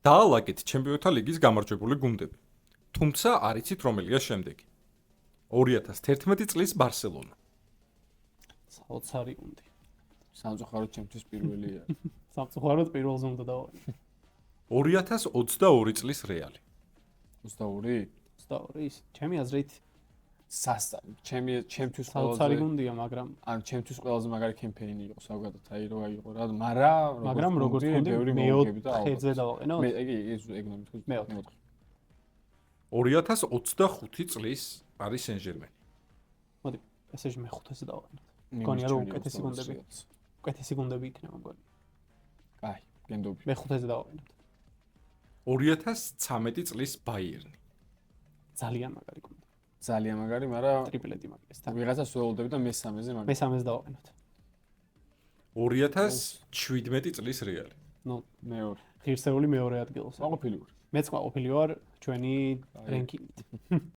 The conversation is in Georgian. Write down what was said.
დაალაგეთ ჩემპიონთა ლიგის გამარჯვებული გუნდები. თუმცა არ იცით რომელია შემდეგი. 2011 წლის ბარსელონა. საოცარი გუნდი. სამწუხაროდ ჩემთვის პირველია. სამწუხაროდ პირველზე უნდა დავაყენო. 2022 წლის რეალი. 22? 22 ის ჩემი აზრით ჩემთვის საოცარი გუნდია, მაგრამ ან ჩემთვის ყველაზე მაგარი კემპეინი იყო ზოგადად, აი რო აიღო რა, მაგრამ როგორც გუნდი მეოთხეზე დავაყენო. მე ეგ ნომერი მეოთხე. 2025 წლის პარი სენ-ჟერმენი. მოდი, PSG მეხუთეზე დავაყენოთ. მგონია რომ უკეთესი გუნდები. უკეთესი გუნდები იქნება მგონი. კაი, გენდობი. მეხუთეზე დავაყენოთ. 2013 წლის ბაიერნი. ძალიან მაგარი გუნდი. ძალიან მაგარი, მაგრამ ტრიპლეტი მაგისთან. ვიღაცას ველოდები და მესამეზე მაგარი. მესამეზე დავაყენოთ. 2017 წლის რეალი. ნუ, მეორე. ღირსეული მეორე ადგილზე. ყოფილი ვარ. მეც ყოფილი ვარ ჩვენი რენკინგით.